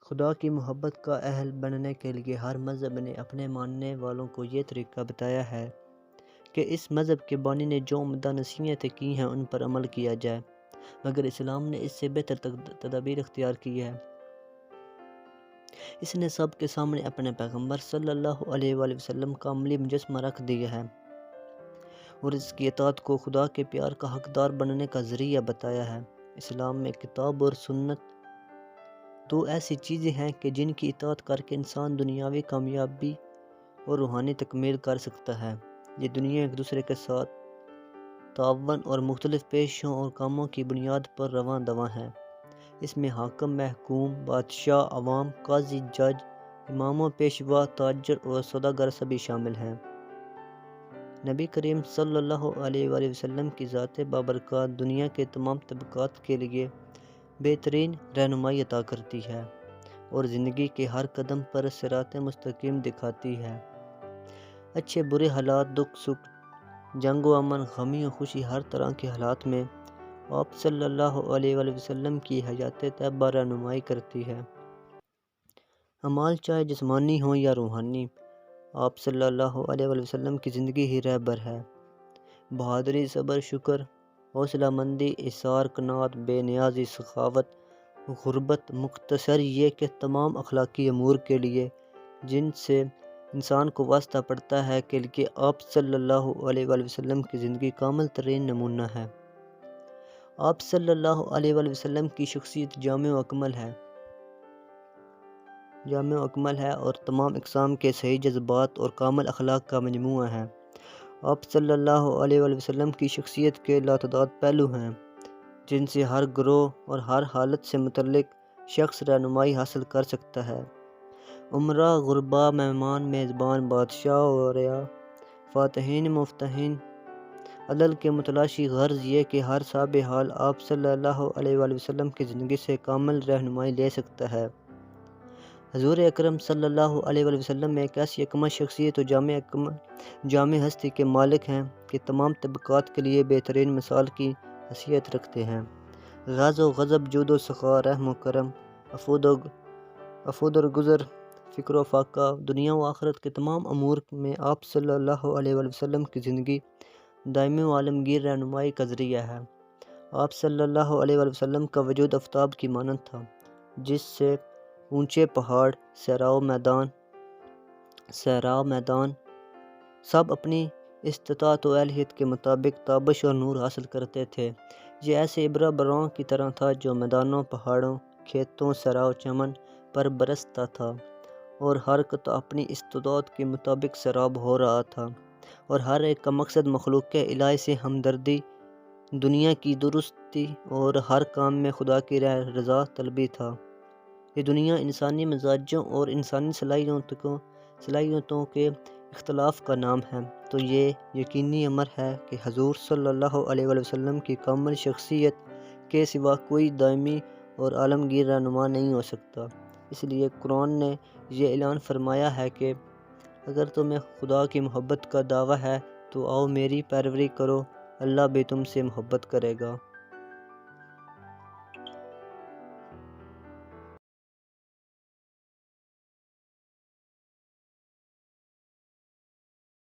خدا کی محبت کا اہل بننے کے لیے ہر مذہب نے اپنے ماننے والوں کو یہ طریقہ بتایا ہے کہ اس مذہب کے بانی نے جو عمدہ نصیحتیں کی ہیں ان پر عمل کیا جائے، مگر اسلام نے اس سے بہتر تدابیر اختیار کی ہے۔ اس نے سب کے سامنے اپنے پیغمبر صلی اللہ علیہ وآلہ وسلم کا عملی مجسمہ رکھ دیا ہے اور اس کی اطاعت کو خدا کے پیار کا حقدار بننے کا ذریعہ بتایا ہے۔ اسلام میں کتاب اور سنت دو ایسی چیزیں ہیں کہ جن کی اطاعت کر کے انسان دنیاوی کامیابی اور روحانی تکمیل کر سکتا ہے۔ یہ دنیا ایک دوسرے کے ساتھ تعاون اور مختلف پیشوں اور کاموں کی بنیاد پر رواں دواں ہے۔ اس میں حاکم، محکوم، بادشاہ، عوام، قاضی، جج، امام و پیشوا، تاجر اور سوداگر سبھی شامل ہیں۔ نبی کریم صلی اللہ علیہ وآلہ وسلم کی ذات بابرکات دنیا کے تمام طبقات کے لیے بہترین رہنمائی عطا کرتی ہے اور زندگی کے ہر قدم پر صراط مستقیم دکھاتی ہے۔ اچھے برے حالات، دکھ سکھ، جنگ و امن، غمی و خوشی، ہر طرح کے حالات میں آپ صلی اللہ علیہ وآلہ وسلم کی حیات طیبہ رہنمائی کرتی ہے۔ اعمال چاہے جسمانی ہوں یا روحانی، آپ صلی اللہ علیہ وآلہ وسلم کی زندگی ہی رہبر ہے۔ بہادری، صبر، شکر، حوصلہ مندی، اصرار، قناعت، بے نیازی، سخاوت، غربت، مختصر یہ کہ تمام اخلاقی امور کے لیے جن سے انسان کو واسطہ پڑتا ہے کے لیے آپ صلی اللہ علیہ وآلہ وسلم کی زندگی کامل ترین نمونہ ہے۔ آپ صلی اللہ علیہ وآلہ وسلم کی شخصیت جامع و اکمل ہے اور تمام اقسام کے صحیح جذبات اور کامل اخلاق کا مجموعہ ہے۔ آپ صلی اللہ علیہ وآلہ وسلم کی شخصیت کے لاتعداد پہلو ہیں جن سے ہر گروہ اور ہر حالت سے متعلق شخص رہنمائی حاصل کر سکتا ہے۔ امراء، غرباء، مہمان، میزبان، بادشاہ، اوریا، فاتحین، مفتحین، عدل کے متلاشی، غرض یہ کہ ہر صاحب حال آپ صلی اللہ علیہ وآلہ وسلم کی زندگی سے کامل رہنمائی لے سکتا ہے۔ حضور اکرم صلی اللہ علیہ وآلہ وسلم میں ایک ایسی اکمل شخصیت اور جامع ہستی کے مالک ہیں کہ تمام طبقات کے لیے بہترین مثال کی حیثیت رکھتے ہیں۔ غض و غضب، جود و سخا، رحم و کرم، عفو درگزر، فکر و فاقہ، دنیا و آخرت کے تمام امور میں آپ صلی اللہ علیہ وآلہ وسلم کی زندگی دائمی و عالمگیر رہنمائی کا ذریعہ ہے۔ آپ صلی اللہ علیہ وآلہ وسلم کا وجود آفتاب کی مانند تھا جس سے اونچے پہاڑ، صحرا میدان سب اپنی استطاعت و اہلیت کے مطابق تابش اور نور حاصل کرتے تھے۔ یہ ایسے ابرہ براں کی طرح تھا جو میدانوں، پہاڑوں، کھیتوں، صحرا و چمن پر برستا تھا اور ہر قطعہ اپنی استطاعت کے مطابق سیراب ہو رہا تھا اور ہر ایک کا مقصد مخلوق الہی سے ہمدردی، دنیا کی درستی اور ہر کام میں خدا کی رضا طلبی تھا۔ یہ دنیا انسانی مزاجوں اور انسانی صلاحیتوں کے اختلاف کا نام ہے، تو یہ یقینی امر ہے کہ حضور صلی اللہ علیہ وآلہ وسلم کی کامل شخصیت کے سوا کوئی دائمی اور عالمگیر رہنما نہیں ہو سکتا۔ اس لیے قرآن نے یہ اعلان فرمایا ہے کہ اگر تمہیں خدا کی محبت کا دعویٰ ہے تو آؤ میری پیروی کرو، اللہ بھی تم سے محبت کرے گا۔